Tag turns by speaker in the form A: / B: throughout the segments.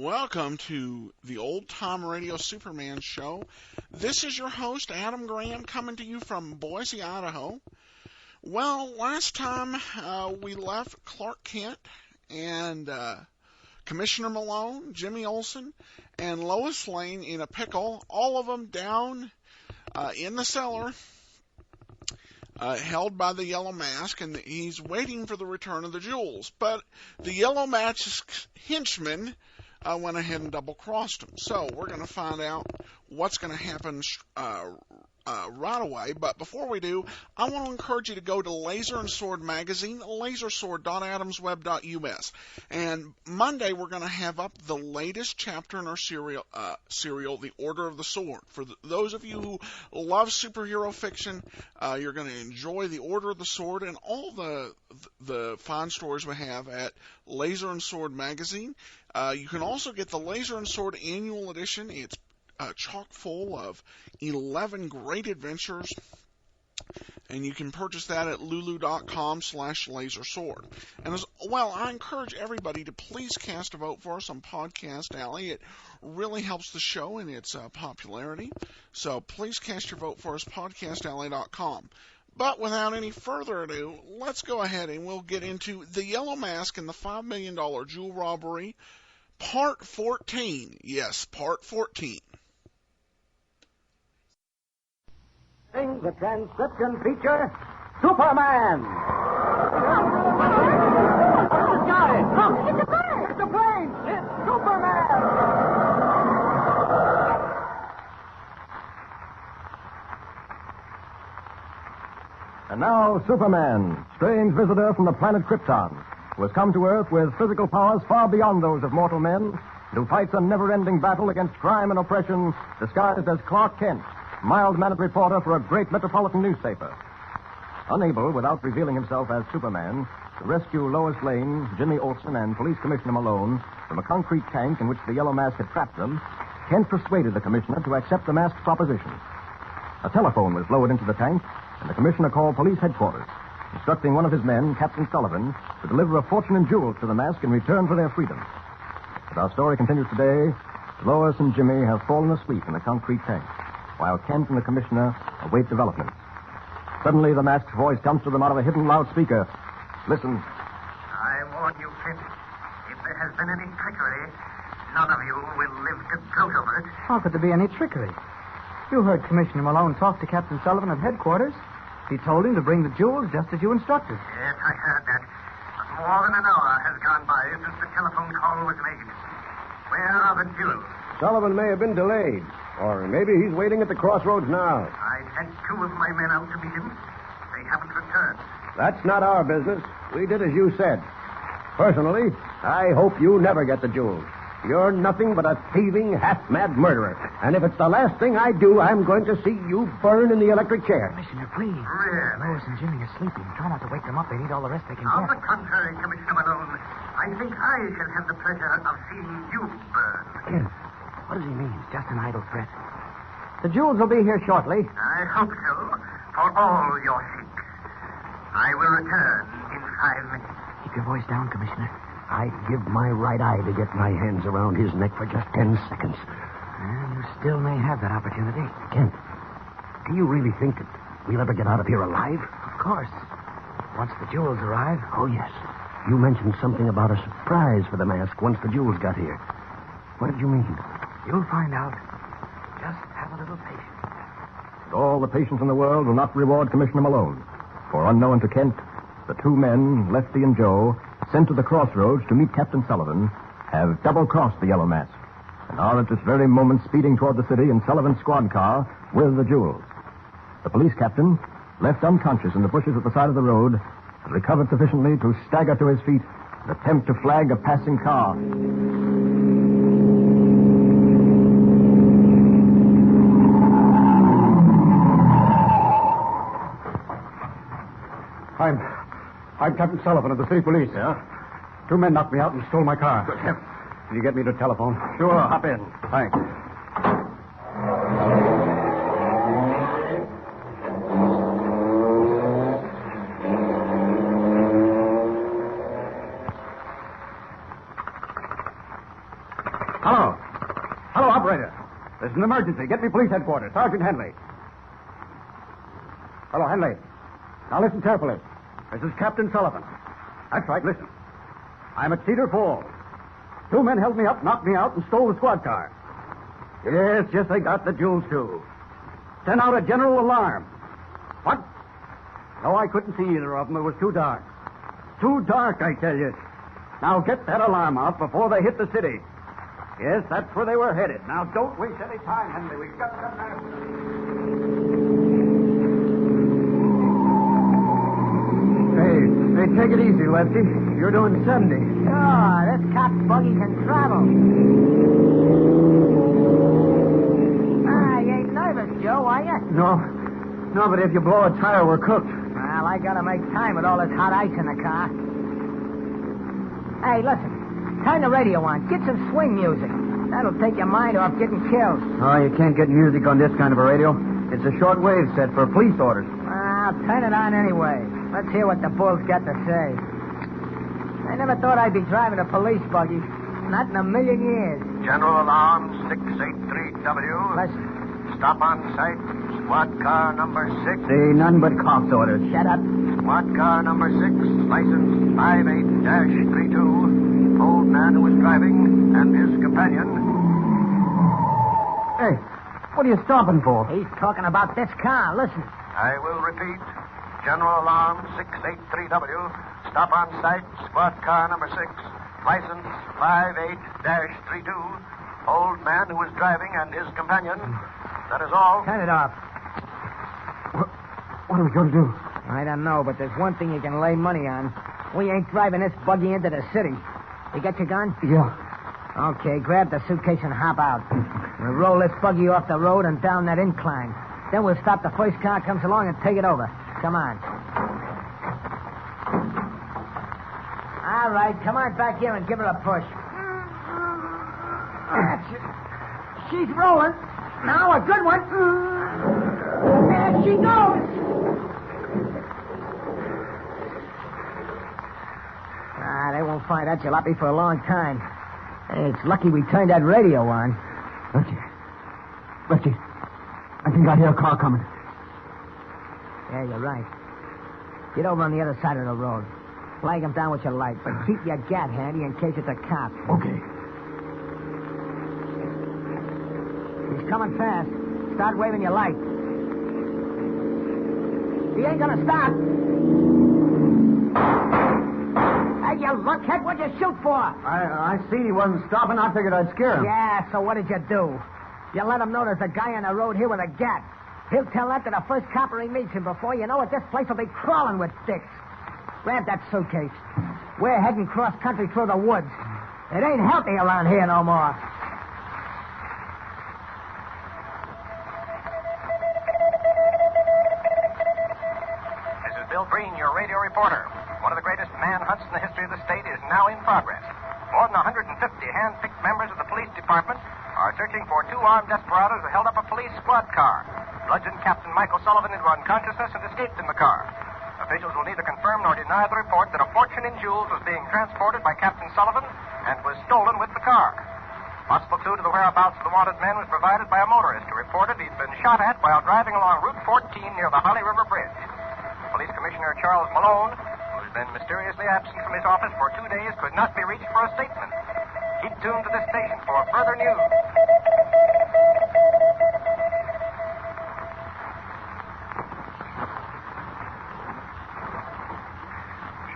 A: Welcome to the Old Time Radio Superman Show. This is your host, Adam Graham, coming to you from Boise, Idaho. Well, last time we left Clark Kent and Commissioner Malone, Jimmy Olsen, and Lois Lane in a pickle, all of them down in the cellar, held by the Yellow Mask, and he's waiting for the return of the jewels. But the Yellow Mask's henchmen went ahead and double-crossed him. So we're going to find out what's going to happen right away. But before we do, I want to encourage you to go to Laser and Sword magazine, lasersword.adamsweb.us. And Monday we're going to have up the latest chapter in our serial, The Order of the Sword. For those of you who love superhero fiction, you're going to enjoy The Order of the Sword and all the fine stories we have at Laser and Sword magazine. You can also get the Laser and Sword annual edition. It's chock full of 11 great adventures, and you can purchase that at lulu.com/lasersword. And as well, I encourage everybody to please cast a vote for us on Podcast Alley. It really helps the show in its popularity. So please cast your vote for us, podcastalley.com. But without any further ado, let's go ahead and we'll get into The Yellow Mask and the $5 million jewel robbery, Part 14. Yes, Part 14.
B: The transcription feature, Superman! The sky! Look, it's a bird! It's a plane! It's Superman!
C: And now, Superman, strange visitor from the planet Krypton, who has come to Earth with physical powers far beyond those of mortal men, and who fights a never-ending battle against crime and oppression, disguised as Clark Kent, mild-mannered reporter for a great metropolitan newspaper. Unable, without revealing himself as Superman, to rescue Lois Lane, Jimmy Olsen, and Police Commissioner Malone from a concrete tank in which the Yellow Mask had trapped them, Kent persuaded the commissioner to accept the mask's proposition. A telephone was lowered into the tank, and the commissioner called police headquarters, instructing one of his men, Captain Sullivan, to deliver a fortune in jewels to the mask in return for their freedom. As our story continues today, Lois and Jimmy have fallen asleep in the concrete tank, while Kent and the commissioner await developments. Suddenly, the masked voice comes to them out of a hidden loudspeaker. Listen.
D: I warn you, Kent, if there has been any trickery, none of you will live to gloat over it.
E: How could there be any trickery? You heard Commissioner Malone talk to Captain Sullivan at headquarters. He told him to bring the jewels just as you instructed.
D: Yes, I heard that. But more than an hour has gone by since the telephone call was made. Where are the jewels?
F: Sullivan may have been delayed. Or maybe he's waiting at the crossroads now.
D: I sent 2 of my men out to meet him. They haven't returned.
F: That's not our business. We did as you said. Personally, I hope you never get the jewels. You're nothing but a thieving, half-mad murderer. And if it's the last thing I do, I'm going to see you burn in the electric chair.
E: Commissioner, please.
D: Really?
E: Lois and Jimmy are sleeping. Try not to wake them up. They need all the rest they can
D: On
E: get.
D: the contrary, Commissioner Malone, I think I shall have the pleasure of seeing you burn.
E: Kent, what does he mean? It's just an idle threat. The jewels will be here shortly.
D: I hope so, for all your sake. I will return in 5 minutes.
E: Keep your voice down, Commissioner.
B: I'd give my right eye to get my hands around his neck for just 10 seconds.
E: And you still may have that opportunity.
B: Kent, do you really think that we'll ever get out of here alive?
E: Of course. Once the jewels arrive.
B: Oh, yes. You mentioned something about a surprise for the mask once the jewels got here. What did you mean?
E: You'll find out. Just have a little patience.
C: But all the patience in the world will not reward Commissioner Malone. For unknown to Kent, the 2 men, Lefty and Joe, sent to the crossroads to meet Captain Sullivan, have double-crossed the Yellow Mask, and are at this very moment speeding toward the city in Sullivan's squad car with the jewels. The police captain, left unconscious in the bushes at the side of the road, has recovered sufficiently to stagger to his feet and attempt to flag a passing car.
F: I'm Captain Sullivan of the city police.
C: Yeah?
F: 2 men knocked me out and stole my car.
C: Good heavens.
F: Can you get me to the telephone?
C: Sure, hop in.
F: Thanks. Hello. Hello, operator. There's an emergency. Get me police headquarters. Sergeant Henley. Hello, Henley. Now listen carefully. This is Captain Sullivan. That's right, listen. I'm at Cedar Falls. 2 men held me up, knocked me out, and stole the squad car. Yes, they got the jewels, too. Sent out a general alarm. What? No, I couldn't see either of them. It was too dark. Too dark, I tell you. Now get that alarm out before they hit the city. Yes, that's where they were headed. Now don't waste any time, Henry. We've got some matter. Hey, take it easy, Lefty. You're doing 70.
E: Sure, this cop buggy can travel. You ain't nervous, Joe, are you?
F: No, but if you blow a tire, we're cooked.
E: Well, I gotta make time with all this hot ice in the car. Hey, listen. Turn the radio on. Get some swing music. That'll take your mind off getting killed.
F: Oh, you can't get music on this kind of a radio. It's a shortwave set for police orders.
E: Well, turn it on anyway. Let's hear what the bull's got to say. I never thought I'd be driving a police buggy. Not in a million years.
D: General alarm 683W.
E: Listen.
D: Stop on sight. Squad car number 6.
F: See, none but cops orders.
E: Shut up.
D: Squad car number 6. License 58-32. Old man who was driving and his companion.
F: Hey, what are you stopping for?
E: He's talking about this car. Listen.
D: I will repeat. General alarm 683W. Stop on sight. Squad car number 6. License 58-32. Old man who was driving and his companion. That is all.
E: Turn it off.
F: What are we going to do?
E: I don't know, but there's one thing you can lay money on. We ain't driving this buggy into the city. You got your gun?
F: Yeah.
E: Okay, grab the suitcase and hop out. We'll roll this buggy off the road and down that incline. Then we'll stop the first car comes along and take it over. Come on. All right, come on back here and give her a push. That's it. She's rolling. Now a good one. There she goes. They won't find that jalopy for a long time. Hey, it's lucky we turned that radio on.
F: Lefty, I think I hear a car coming.
E: Yeah, you're right. Get over on the other side of the road. Flag him down with your light, but keep your gat handy in case it's a cop.
F: Okay.
E: He's coming fast. Start waving your light. He ain't gonna stop. Hey, you luckhead, what'd you shoot for?
F: I seen he wasn't stopping. I figured I'd scare him.
E: Yeah, so what did you do? You let him know there's a guy on the road here with a gat. He'll tell that to the first copper he meets, and before you know it, this place will be crawling with dicks. Grab that suitcase. We're heading cross-country through the woods. It ain't healthy around here no more.
G: This is Bill Breen, your radio reporter. One of the greatest manhunts in the history of the state is now in progress. More than 150 hand-picked members of the police department are searching for 2 armed desperados who held up a police squad car, bludgeoned Captain Michael Sullivan into unconsciousness, and escaped in the car. Officials will neither confirm nor deny the report that a fortune in jewels was being transported by Captain Sullivan and was stolen with the car. Possible clue to the whereabouts of the wanted men was provided by a motorist who reported he'd been shot at while driving along Route 14 near the Holly River Bridge. Police Commissioner Charles Malone, who's been mysteriously absent from his office for 2 days, could not be reached for a statement. Keep tuned to this station for further news.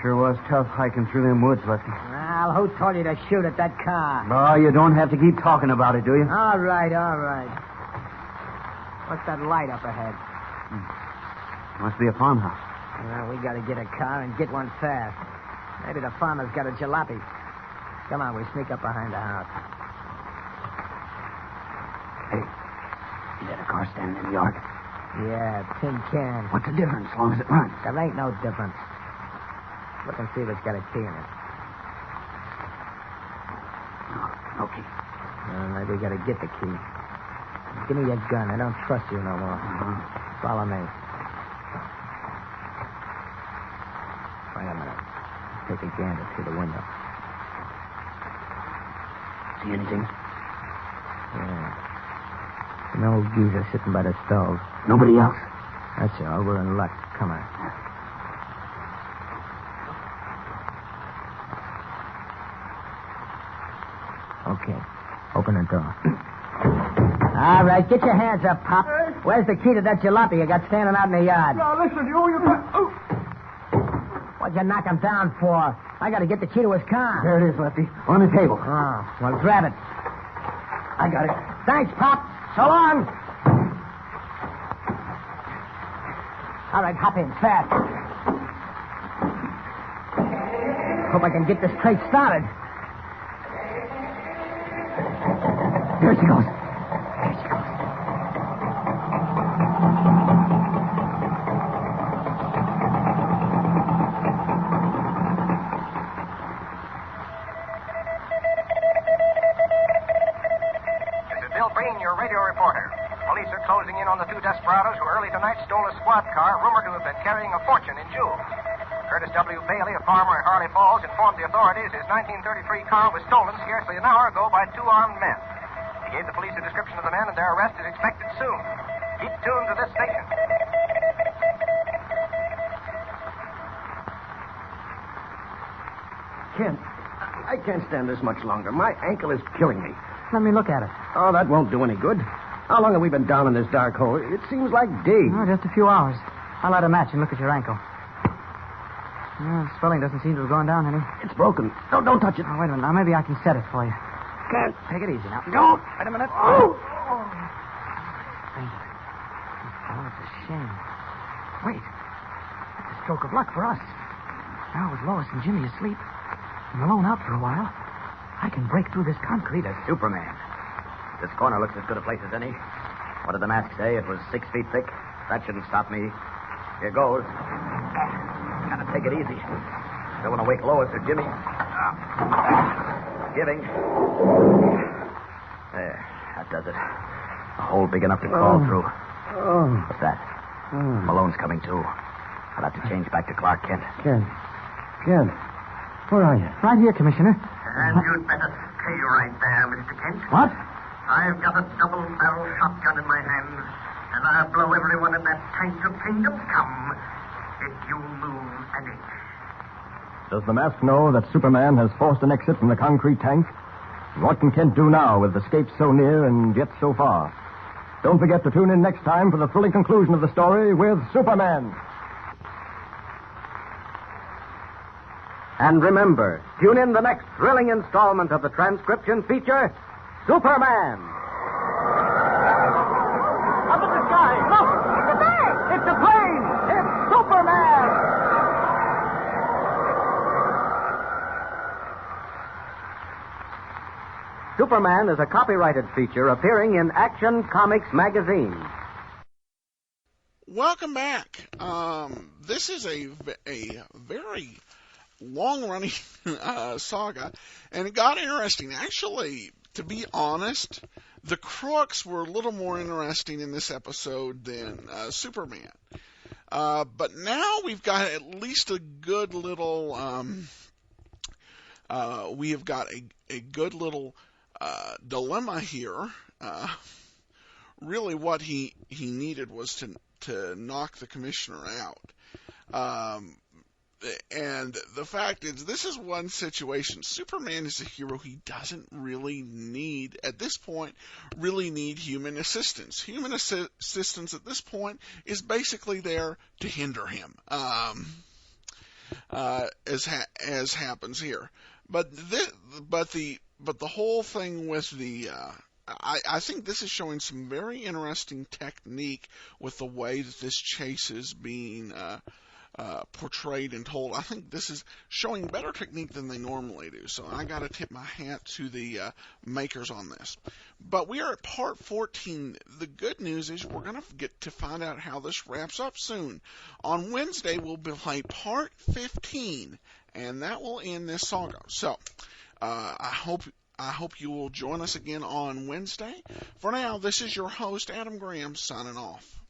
F: Sure was tough hiking through them woods, Lefty.
E: Well, who told you to shoot at that car?
F: Oh, you don't have to keep talking about it, do you?
E: All right. What's that light up ahead?
F: Must be a farmhouse.
E: Well, we got to get a car and get one fast. Maybe the farmer's got a jalopy. Come on, we sneak up behind the house.
F: Hey, is that a car standing in the yard?
E: Yeah, tin can.
F: What's the difference as long as it runs?
E: There ain't no difference. Look and see if it's got a key in it.
F: No key.
E: Maybe we got to get the key. Give me your gun. I don't trust you no more. Follow me. Wait a minute. Take a gander through the window.
F: See anything?
E: Yeah. An old geezer sitting by the stove.
B: Nobody else?
E: That's all. We're in luck. Come on. Okay. Open the door. All right, get your hands up, Pop. Where's the key to that jalopy you got standing out in the yard?
F: Now, listen, you...
E: What'd you knock him down for? I got to get the key to his car.
B: There it is, Lefty. On the table.
E: Oh, well, grab it.
B: I got it.
E: Thanks, Pop. So long. All right, hop in fast. Hope I can get this crate started.
B: There she goes.
G: Your radio reporter. Police are closing in on the two desperados who early tonight stole a squad car rumored to have been carrying a fortune in jewels. Curtis W. Bailey, a farmer in Harley Falls, informed the authorities his 1933 car was stolen scarcely an hour ago by two armed men. He gave the police a description of the men, and their arrest is expected soon. Keep tuned to this station.
F: Kent, I can't stand this much longer. My ankle is killing me.
E: Let me look at it.
F: Oh, that won't do any good. How long have we been down in this dark hole? It seems like days.
E: Oh, just a few hours. I'll light a match and look at your ankle. Well, swelling doesn't seem to have gone down any.
F: It's broken. Don't touch it.
E: Oh, wait a minute. Now, maybe I can set it for you.
F: Kent.
E: Take it easy now.
F: Don't.
E: Wait a minute.
F: Oh.
E: Oh, it's a shame. Wait. That's a stroke of luck for us. Now, with Lois and Jimmy asleep, and Malone out for a while, I can break through this concrete as
B: Superman. This corner looks as good a place as any. What did the mask say? It was 6 feet thick? That shouldn't stop me. Here goes. Gotta take it easy. Don't want to wake Lois or Jimmy. Giving. There. That does it. A hole big enough to crawl through. What's that? Malone's coming too. I'll have to change back to Clark Kent.
F: Kent. Where are you?
E: right here, Commissioner.
D: And you'd better stay right there, Mr. Kent.
E: What?
D: I've got a double-barrel shotgun in my hand, and I'll blow everyone in that tank to kingdom come if you move an inch.
C: Does the mask know that Superman has forced an exit from the concrete tank? And what can Kent do now with escape so near and yet so far? Don't forget to tune in next time for the thrilling conclusion of the story with Superman.
F: And remember, tune in the next thrilling installment of the transcription feature, Superman. Up in the sky. Look! It's a bird! It's a plane! It's Superman! Superman is a copyrighted feature appearing in Action Comics magazine.
A: Welcome back. This is a very long-running saga, and it got interesting. Actually, to be honest, the crooks were a little more interesting in this episode than Superman. But now we've got at least a good little, we have got a good little dilemma here. Really what he needed was to knock the commissioner out. And the fact is, this is one situation. Superman is a hero. He doesn't really need, at this point, human assistance. Human assistance at this point is basically there to hinder him, as happens here. But the whole thing with the I think this is showing some very interesting technique with the way that this chase is being portrayed and told. I think this is showing better technique than they normally do. So I got to tip my hat to the makers on this. But we are at part 14. The good news is we're going to get to find out how this wraps up soon. On Wednesday, we'll play part 15, and that will end this saga. So I hope you will join us again on Wednesday. For now, this is your host, Adam Graham, signing off.